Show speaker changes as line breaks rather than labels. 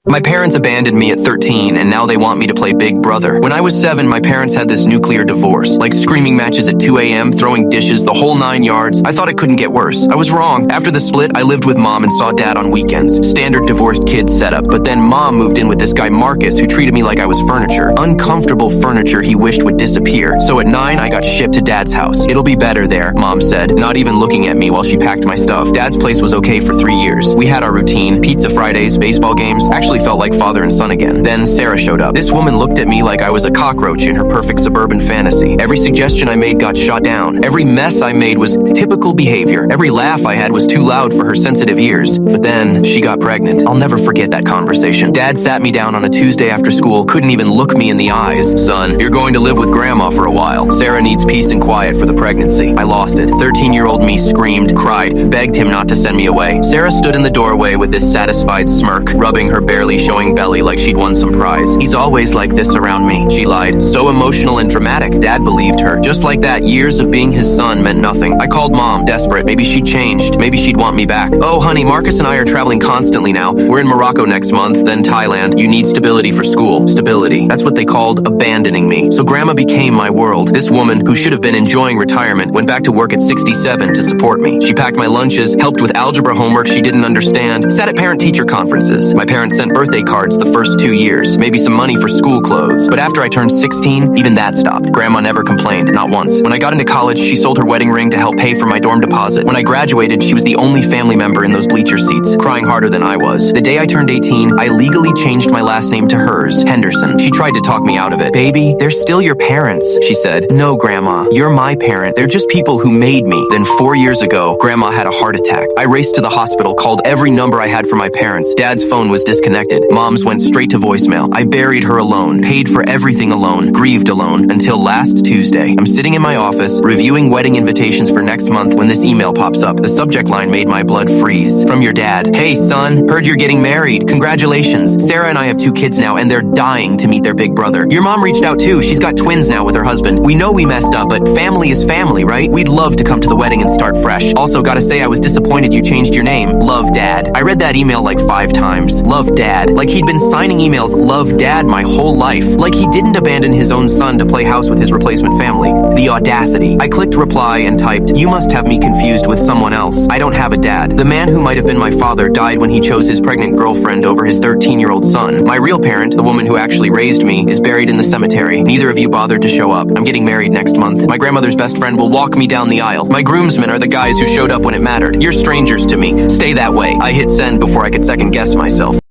My parents abandoned me at 13, and now they want me to play Big Brother. When I was 7, my parents had this nuclear divorce. Like screaming matches at 2 a.m., throwing dishes, the whole 9 yards. I thought it couldn't get worse. I was wrong. After the split, I lived with mom and saw dad on weekends. Standard divorced kid setup. But then mom moved in with this guy Marcus, who treated me like I was furniture. Uncomfortable furniture he wished would disappear. So at 9, I got shipped to dad's house. It'll be better there, mom said, not even looking at me while she packed my stuff. Dad's place was okay for 3 years. We had our routine, pizza Fridays, baseball games. Actually felt like father and son again. Then Sarah showed up. This woman looked at me like I was a cockroach in her perfect suburban fantasy. Every suggestion I made got shot down. Every mess I made was typical behavior. Every laugh I had was too loud for her sensitive ears. But then she got pregnant. I'll never forget that conversation. Dad sat me down on a Tuesday after school, couldn't even look me in the eyes. Son, you're going to live with grandma for a while. Sarah needs peace and quiet for the pregnancy. I lost it. 13-year-old me screamed, cried, begged him not to send me away. Sarah stood in the doorway with this satisfied smirk, rubbing her barely showing belly like she'd won some prize. He's always like this around me, she lied. So emotional and dramatic. Dad believed her. Just like that, years of being his son meant nothing. I called mom, desperate. Maybe she'd changed. Maybe she'd want me back. Oh, honey, Marcus and I are traveling constantly now. We're in Morocco next month, then Thailand. You need stability for school. Stability. That's what they called abandoning me. So grandma became my world. This woman, who should have been enjoying retirement, went back to work at 67 to support me. She packed my lunches, helped with algebra homework she didn't understand, sat at parent-teacher conferences. My parents sent birthday cards the first 2 years, maybe some money for school clothes. But after I turned 16, even that stopped. Grandma never complained, not once. When I got into college, she sold her wedding ring to help pay for my dorm deposit. When I graduated, she was the only family member in those bleacher seats, crying harder than I was. The day I turned 18, I legally changed my last name to hers, Henderson. She tried to talk me out of it. Baby, they're still your parents, she said. No, Grandma, you're my parent. They're just people who made me. Then 4 years ago, Grandma had a heart attack. I raced to the hospital, called every number I had for my parents. Dad's phone was disconnected. Mom's went straight to voicemail. I buried her alone, paid for everything alone, grieved alone, until last Tuesday. I'm sitting in my office, reviewing wedding invitations for next month when this email pops up. The subject line made my blood freeze. From your dad. Hey, son, heard you're getting married. Congratulations. Sarah and I have 2 kids now, and they're dying to meet their big brother. Your mom reached out too. She's got twins now with her husband. We know we messed up, but family is family, right? We'd love to come to the wedding and start fresh. Also, gotta say, I was disappointed you changed your name. Love, Dad. I read that email like 5 times. Love, Dad. Like he'd been signing emails, Love, Dad, my whole life. Like he didn't abandon his own son to play house with his replacement family. The audacity. I clicked reply and typed, you must have me confused with someone else. I don't have a dad. The man who might have been my father died when he chose his pregnant girlfriend over his 13-year-old son. My real parent, the woman who actually raised me, is buried in the cemetery. Neither of you bothered to show up. I'm getting married next month. My grandmother's best friend will walk me down the aisle. My groomsmen are the guys who showed up when it mattered. You're strangers to me. Stay that way. I hit send before I could second guess myself.